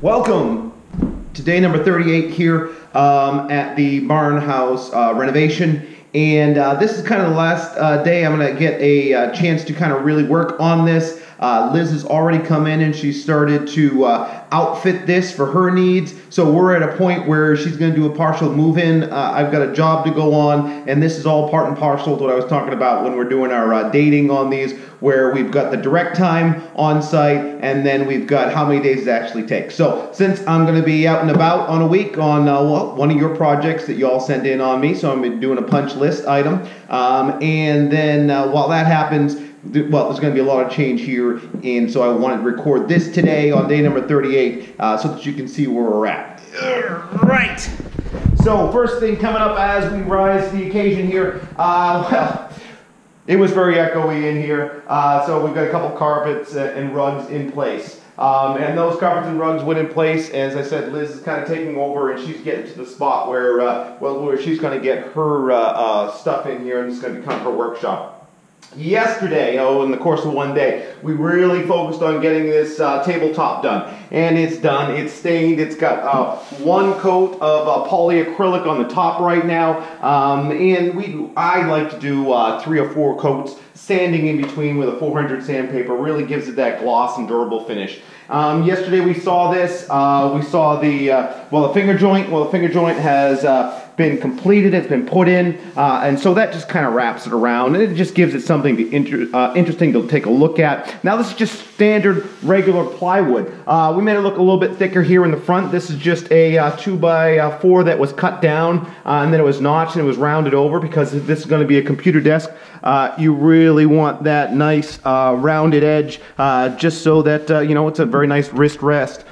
Welcome to day number 38 here at the Barnhouse renovation. And this is kind of the last day I'm going to get a chance to kind of really work on this. Liz has already come in and she started to outfit this for her needs. So we're at a point where she's going to do a partial move-in. I've got a job to go on, and this is all part and parcel to what I was talking about when we're doing our dating on these, where we've got the direct time on site, and then we've got how many days it actually takes. So since I'm going to be out and about on a week on well, one of your projects that you all sent in on me, so I'm doing a punch list item, and then while that happens, well, there's going to be a lot of change here, and so I wanted to record this today on day number 38 so that you can see where we're at. Right. So first thing coming up as we rise to the occasion here, well, it was very echoey in here, so we've got a couple carpets and rugs in place. And those carpets and rugs went in place. As I said, Liz is kind of taking over, and she's getting to the spot where, well, where she's going to get her stuff in here, and it's going to become her workshop. Yesterday, in the course of one day, we really focused on getting this tabletop done. And it's done, it's stained, it's got one coat of polyacrylic on the top right now. And I like to do 3 or 4 coats, sanding in between with a 400 sandpaper. Really gives it that gloss and durable finish. Yesterday we saw this, we saw the, the finger joint. Well, the finger joint has been completed, it's been put in, and so that just kind of wraps it around, and it just gives it something to interesting to take a look at. Now this is just standard regular plywood. We made it look a little bit thicker here in the front. This is just a 2x4 that was cut down, and then it was notched and it was rounded over, because if this is going to be a computer desk, you really want that nice rounded edge, just so that you know, it's a very nice wrist rest.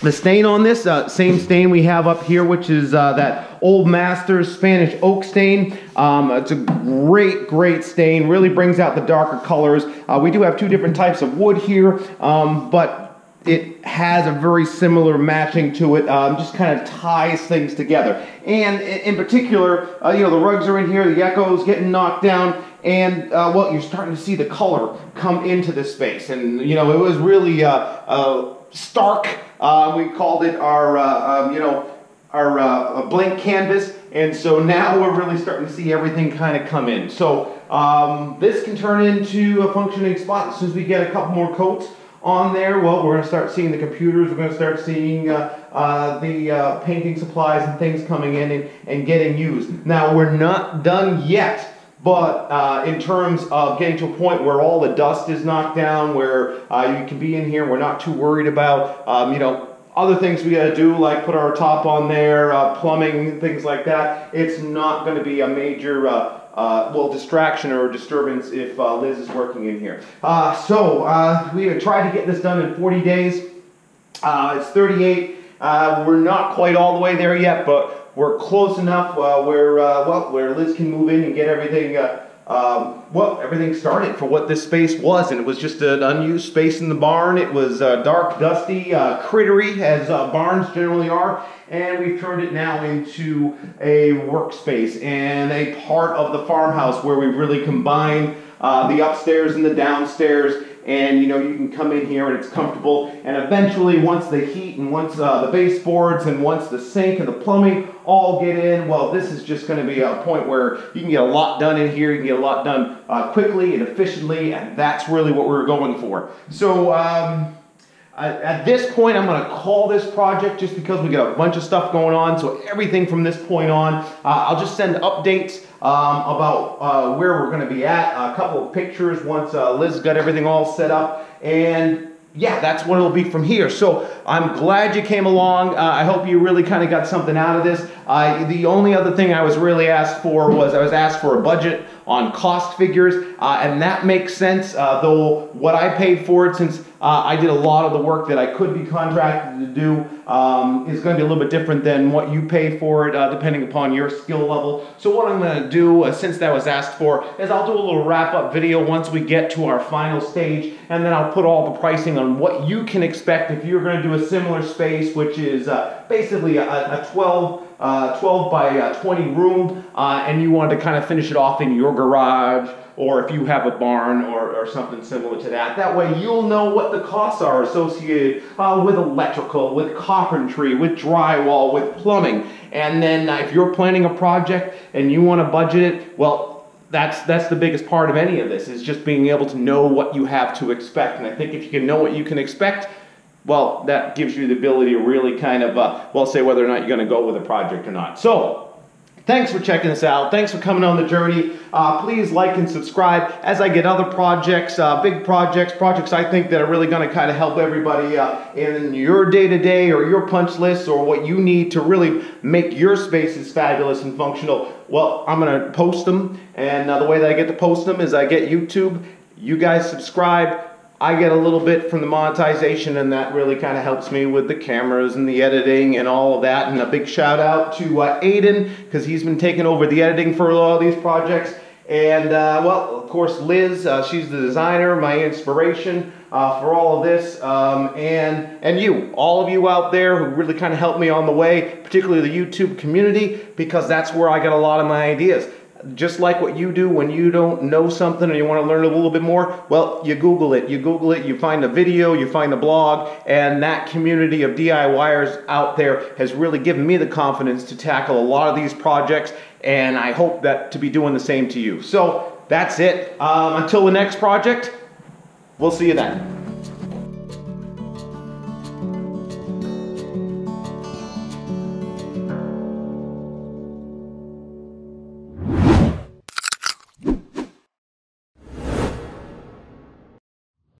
The stain on this, same stain we have up here, which is that Old Masters Spanish oak stain. It's a great stain, really brings out the darker colors. We do have 2 different types of wood here, but it has a very similar matching to it, just kind of ties things together. And in particular, you know, the rugs are in here, the echo's getting knocked down, and well, you're starting to see the color come into this space. And you know, it was really stark. We called it our, you know, our blank canvas, and so now we're really starting to see everything kind of come in. So this can turn into a functioning spot as soon as we get a couple more coats on there. Well, we're going to start seeing the computers, we're going to start seeing the painting supplies and things coming in and getting used. Now, we're not done yet. But in terms of getting to a point where all the dust is knocked down, where you can be in here, we're not too worried about, you know, other things we got to do, like put our top on there, plumbing, things like that. It's not going to be a major, well, distraction or disturbance if Liz is working in here. So we have tried to get this done in 40 days. It's 38. We're not quite all the way there yet, but we're close enough where Liz can move in and get everything, everything started for what this space was. And it was just an unused space in the barn. It was dark, dusty, crittery, as barns generally are. And we've turned it now into a workspace and a part of the farmhouse where we really combine the upstairs and the downstairs. And you know, you can come in here and it's comfortable, and eventually once the heat and once the baseboards and once the sink and the plumbing all get in, well, this is just going to be a point where you can get a lot done in here. You can get a lot done quickly and efficiently, and that's really what we're going for. So at this point, I'm going to call this project, just because we got a bunch of stuff going on. So everything from this point on, I'll just send updates about where we're going to be at, a couple of pictures once Liz got everything all set up, and yeah, that's what it'll be from here. So I'm glad you came along. I hope you really kind of got something out of this. The only other thing I was really asked for was I was asked for a budget on cost figures, and that makes sense, though what I paid for it, since I did a lot of the work that I could be contracted to do, is going to be a little bit different than what you pay for it, depending upon your skill level. So what I'm going to do, since that was asked for, is I'll do a little wrap-up video once we get to our final stage, and then I'll put all the pricing on what you can expect if you're going to do a similar space, which is basically a 12 12 by 20 room, and you wanted to kind of finish it off in your garage, or if you have a barn or something similar to that. That way you'll know what the costs are associated with electrical, with carpentry, with drywall, with plumbing. And then if you're planning a project and you want to budget it, well, that's the biggest part of any of this, is just being able to know what you have to expect. And I think if you can know what you can expect, well, that gives you the ability to really kind of, well, say whether or not you're going to go with a project or not. So, thanks for checking this out. Thanks for coming on the journey. Please like and subscribe as I get other projects, big projects I think that are really going to kind of help everybody in your day-to-day or your punch list, or what you need to really make your spaces fabulous and functional. Well, I'm going to post them, and the way that I get to post them is I get YouTube. You guys subscribe. I get a little bit from the monetization, and that really kind of helps me with the cameras and the editing and all of that. And a big shout out to Aiden, because he's been taking over the editing for all these projects. And well, of course, Liz, she's the designer, my inspiration for all of this. And you, all of you out there who really kind of helped me on the way, particularly the YouTube community, because that's where I get a lot of my ideas. Just like what you do when you don't know something or you want to learn a little bit more, well, you Google it, you find a video, you find a blog, and that community of DIYers out there has really given me the confidence to tackle a lot of these projects, and I hope that to be doing the same to you. So that's it. Until the next project, we'll see you then.